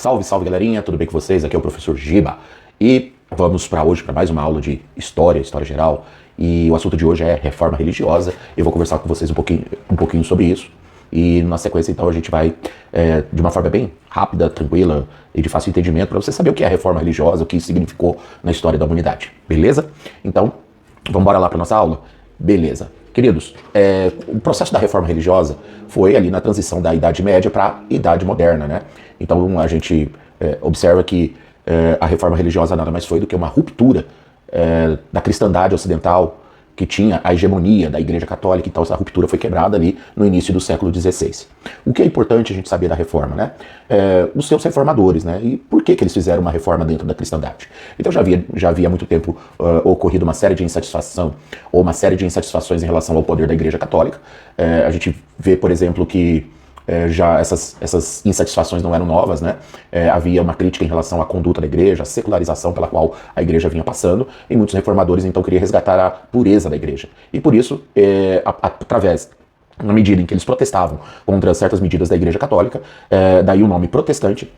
Salve, salve galerinha, tudo bem com vocês? Aqui é o professor Giba e vamos para hoje para mais uma aula de história geral, e o assunto de hoje é reforma religiosa. Eu vou conversar com vocês um pouquinho sobre isso, e na sequência então a gente vai de uma forma bem rápida, tranquila e de fácil entendimento para você saber o que é a reforma religiosa, o que isso significou na história da humanidade, beleza? Então, vamos embora lá para nossa aula? Beleza. Queridos, o processo da reforma religiosa foi ali na transição da Idade Média para a Idade Moderna, né? Então a gente observa que a reforma religiosa nada mais foi do que uma ruptura da cristandade ocidental, que tinha a hegemonia da Igreja Católica. Então essa ruptura foi quebrada ali no início do século XVI. O que é importante a gente saber da reforma, né? Os seus reformadores, né? E por que eles fizeram uma reforma dentro da cristandade? Então já havia há muito tempo ocorrido uma série de insatisfação, ou uma série de insatisfações em relação ao poder da Igreja Católica. A gente vê, por exemplo, que já essas insatisfações não eram novas, né? Havia uma crítica em relação à conduta da igreja, a secularização pela qual a igreja vinha passando, e muitos reformadores então queriam resgatar a pureza da igreja. E por isso, na medida em que eles protestavam contra certas medidas da Igreja Católica, daí o nome protestante,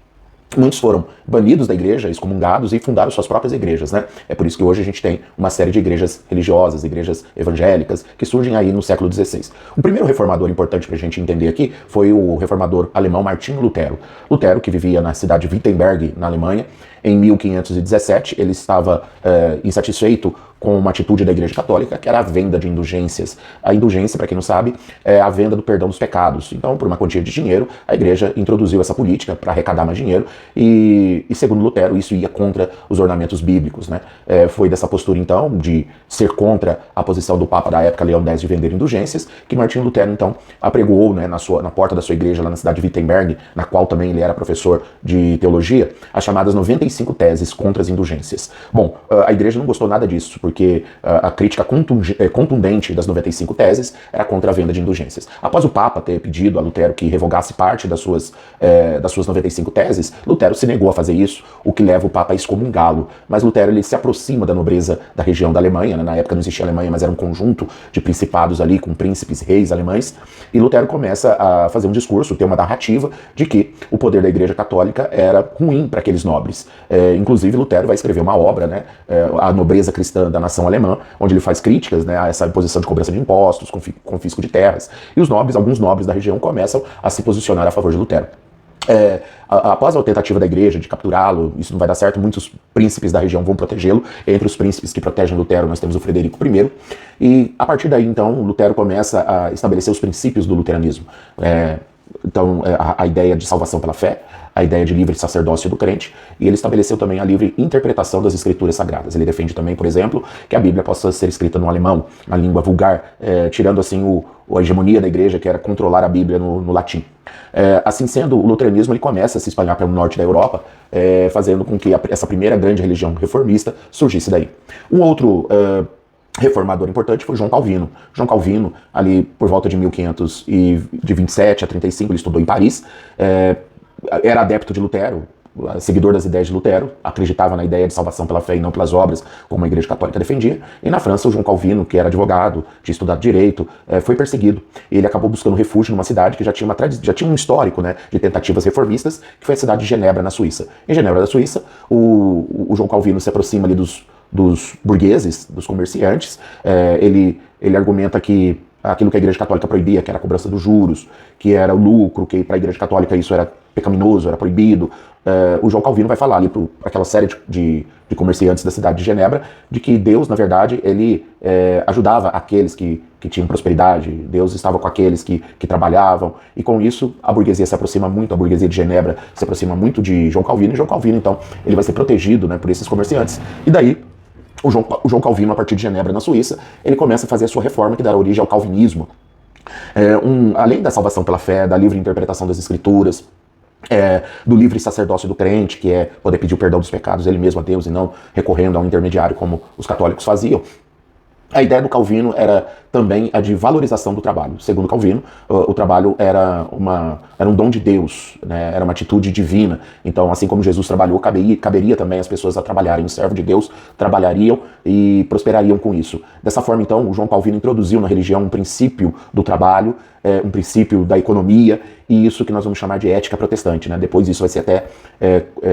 muitos foram banidos da igreja, excomungados, e fundaram suas próprias igrejas, né? É por isso que hoje a gente tem uma série de igrejas religiosas, igrejas evangélicas, que surgem aí no século XVI. O primeiro reformador importante para a gente entender aqui foi o reformador alemão Martinho Lutero. Lutero, que vivia na cidade de Wittenberg, na Alemanha, em 1517, ele estava insatisfeito com uma atitude da Igreja Católica, que era a venda de indulgências. A indulgência, para quem não sabe, é a venda do perdão dos pecados. Então, por uma quantia de dinheiro, a Igreja introduziu essa política para arrecadar mais dinheiro, e segundo Lutero, isso ia contra os ornamentos bíblicos, né? Foi dessa postura, então, de ser contra a posição do Papa da época, Leão X, de vender indulgências, que Martinho Lutero, então, apregoou, né, na porta da sua igreja, lá na cidade de Wittenberg, na qual também ele era professor de teologia, as chamadas 95 teses contra as indulgências. Bom, a igreja não gostou nada disso, porque a crítica contundente das 95 teses era contra a venda de indulgências. Após o Papa ter pedido a Lutero que revogasse parte das suas 95 teses, Lutero se negou a fazer isso, o que leva o Papa a excomungá-lo. Mas Lutero, ele se aproxima da nobreza da região da Alemanha, né? Na época não existia Alemanha, mas era um conjunto de principados ali, com príncipes, reis alemães, e Lutero começa a fazer um discurso, ter uma narrativa de que o poder da Igreja Católica era ruim para aqueles nobres. Inclusive Lutero vai escrever uma obra, né, A Nobreza Cristã da Nação Alemã, onde ele faz críticas, né, a essa imposição de cobrança de impostos, confisco de terras, e alguns nobres da região começam a se posicionar a favor de Lutero. Após a tentativa da igreja de capturá-lo, isso não vai dar certo, muitos príncipes da região vão protegê-lo. Entre os príncipes que protegem Lutero, nós temos o Frederico I, e a partir daí, então, Lutero começa a estabelecer os princípios do luteranismo. Então, a ideia de salvação pela fé, a ideia de livre sacerdócio do crente, e ele estabeleceu também a livre interpretação das escrituras sagradas. Ele defende também, por exemplo, que a Bíblia possa ser escrita no alemão, na língua vulgar, tirando assim a hegemonia da igreja, que era controlar a Bíblia no latim. Assim sendo, o luteranismo ele começa a se espalhar pelo norte da Europa, fazendo com que essa primeira grande religião reformista surgisse daí. Um outro reformador importante foi João Calvino. João Calvino, ali por volta de 1527 a 35, ele estudou em Paris, era adepto de Lutero, seguidor das ideias de Lutero, acreditava na ideia de salvação pela fé e não pelas obras, como a Igreja Católica defendia. E na França, o João Calvino, que era advogado, tinha estudado direito, foi perseguido. Ele acabou buscando refúgio numa cidade que já tinha um histórico, né, de tentativas reformistas, que foi a cidade de Genebra, na Suíça. Em Genebra, da Suíça, o João Calvino se aproxima ali dos burgueses, dos comerciantes. Ele argumenta que aquilo que a Igreja Católica proibia, que era a cobrança dos juros, que era o lucro, que para a Igreja Católica isso era pecaminoso, era proibido. O João Calvino vai falar ali para aquela série de comerciantes da cidade de Genebra, de que Deus, na verdade, ele ajudava aqueles que tinham prosperidade, Deus estava com aqueles que trabalhavam, e com isso a burguesia se aproxima muito, a burguesia de Genebra se aproxima muito de João Calvino, e João Calvino, então, ele vai ser protegido, né, por esses comerciantes. E daí, o João Calvino, a partir de Genebra, na Suíça, ele começa a fazer a sua reforma, que dará origem ao calvinismo. Além da salvação pela fé, da livre interpretação das escrituras, do livre sacerdócio do crente, que é poder pedir o perdão dos pecados ele mesmo a Deus e não recorrendo a um intermediário como os católicos faziam, A ideia do Calvino era também a de valorização do trabalho. Segundo Calvino, o trabalho era um dom de Deus, né? Era uma atitude divina. Então, assim como Jesus trabalhou, caberia também as pessoas a trabalharem. Os servos de Deus trabalhariam e prosperariam com isso. Dessa forma, então, o João Calvino introduziu na religião um princípio do trabalho, um princípio da economia, e isso que nós vamos chamar de ética protestante, né? Depois isso vai ser até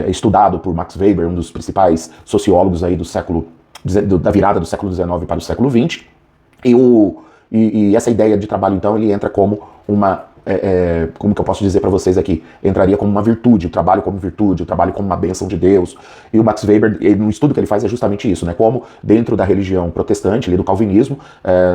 estudado por Max Weber, um dos principais sociólogos aí do século da virada do século XIX para o século XX, e essa ideia de trabalho, então, ele entra como uma, como que eu posso dizer para vocês aqui, entraria como uma virtude, o trabalho como virtude, o trabalho como uma bênção de Deus. E o Max Weber, no estudo que ele faz, é justamente isso, né? Como dentro da religião protestante, ali do calvinismo,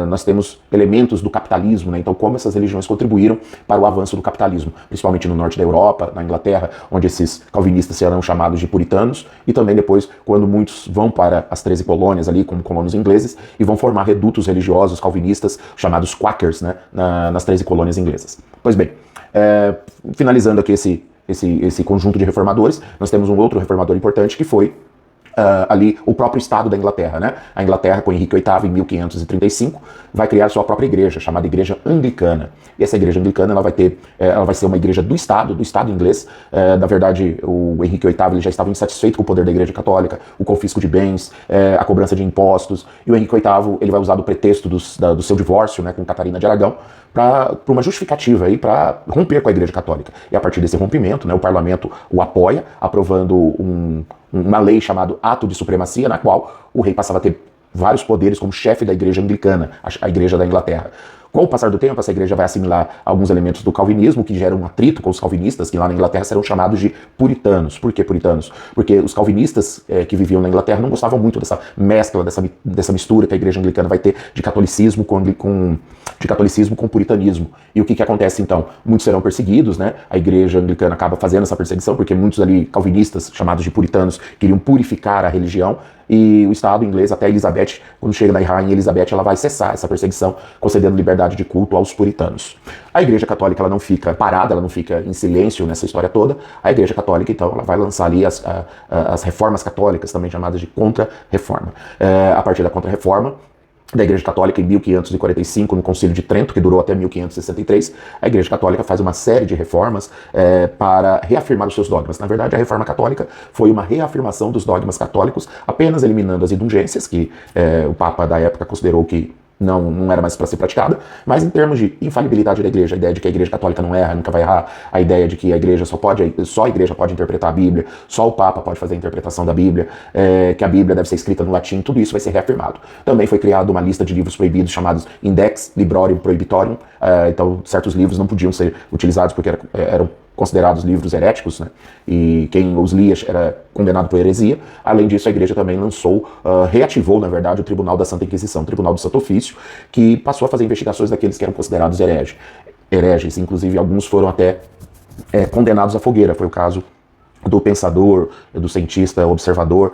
nós temos elementos do capitalismo, né? Então, como essas religiões contribuíram para o avanço do capitalismo, principalmente no norte da Europa, na Inglaterra, onde esses calvinistas serão chamados de puritanos, e também depois, quando muitos vão para as 13 colônias ali, como colonos ingleses, e vão formar redutos religiosos calvinistas, chamados Quakers, né? Nas 13 colônias inglesas. Pois bem, finalizando aqui esse conjunto de reformadores, nós temos um outro reformador importante que foi ali o próprio Estado da Inglaterra, né? A Inglaterra, com Henrique VIII, em 1535, vai criar sua própria igreja, chamada Igreja Anglicana. E essa igreja anglicana, ela vai ser uma igreja do Estado inglês. Na verdade, o Henrique VIII ele já estava insatisfeito com o poder da Igreja Católica, o confisco de bens, a cobrança de impostos. E o Henrique VIII ele vai usar do pretexto do seu divórcio, né, com Catarina de Aragão, para uma justificativa aí para romper com a Igreja Católica. E a partir desse rompimento, né, o parlamento o apoia, aprovando uma lei chamada Ato de Supremacia, na qual o rei passava a ter vários poderes como chefe da Igreja Anglicana, a Igreja da Inglaterra. Com o passar do tempo, essa igreja vai assimilar alguns elementos do calvinismo, que geram um atrito com os calvinistas, que lá na Inglaterra serão chamados de puritanos. Por que puritanos? Porque os calvinistas que viviam na Inglaterra não gostavam muito dessa mescla, dessa mistura que a igreja anglicana vai ter de catolicismo com puritanismo. E o que acontece então? Muitos serão perseguidos, né? A igreja anglicana acaba fazendo essa perseguição, porque muitos ali calvinistas, chamados de puritanos, queriam purificar a religião. E o Estado inglês, até Elizabeth, quando chega na Rainha Elizabeth, ela vai cessar essa perseguição, concedendo liberdade de culto aos puritanos. A Igreja Católica ela não fica parada, ela não fica em silêncio nessa história toda. A Igreja Católica, então, ela vai lançar ali as reformas católicas, também chamadas de contra-reforma. A partir da contra-reforma da Igreja Católica, em 1545, no Concílio de Trento, que durou até 1563, a Igreja Católica faz uma série de reformas para reafirmar os seus dogmas. Na verdade, a Reforma Católica foi uma reafirmação dos dogmas católicos, apenas eliminando as indulgências, que o Papa da época considerou que não era mais para ser praticada, mas em termos de infalibilidade da igreja, a ideia de que a igreja católica não erra, nunca vai errar, a ideia de que a igreja só a igreja pode interpretar a Bíblia, só o Papa pode fazer a interpretação da Bíblia, que a Bíblia deve ser escrita no latim, tudo isso vai ser reafirmado. Também foi criada uma lista de livros proibidos chamados Index Librorum Prohibitorium, então certos livros não podiam ser utilizados porque eram considerados livros heréticos, né? E quem os lia era condenado por heresia. Além disso, a igreja também reativou, na verdade, o Tribunal da Santa Inquisição, o Tribunal do Santo Ofício, que passou a fazer investigações daqueles que eram considerados hereges. Inclusive, alguns foram até condenados à fogueira. Foi o caso do pensador, do cientista, observador,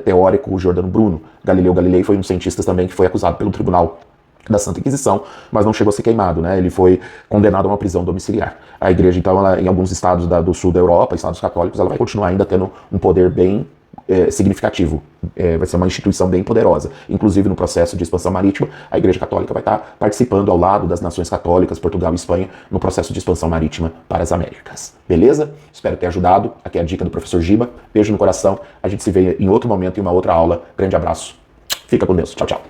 teórico Giordano Bruno. Galileu Galilei foi um cientista também que foi acusado pelo Tribunal da Santa Inquisição, mas não chegou a ser queimado, né? Ele foi condenado a uma prisão domiciliar. A igreja, então, em alguns estados do sul da Europa, estados católicos, ela vai continuar ainda tendo um poder bem significativo. Vai ser uma instituição bem poderosa. Inclusive, no processo de expansão marítima, a Igreja Católica vai estar participando ao lado das nações católicas, Portugal e Espanha, no processo de expansão marítima para as Américas. Beleza? Espero ter ajudado. Aqui é a dica do professor Giba. Beijo no coração. A gente se vê em outro momento, em uma outra aula. Grande abraço. Fica com Deus. Tchau, tchau.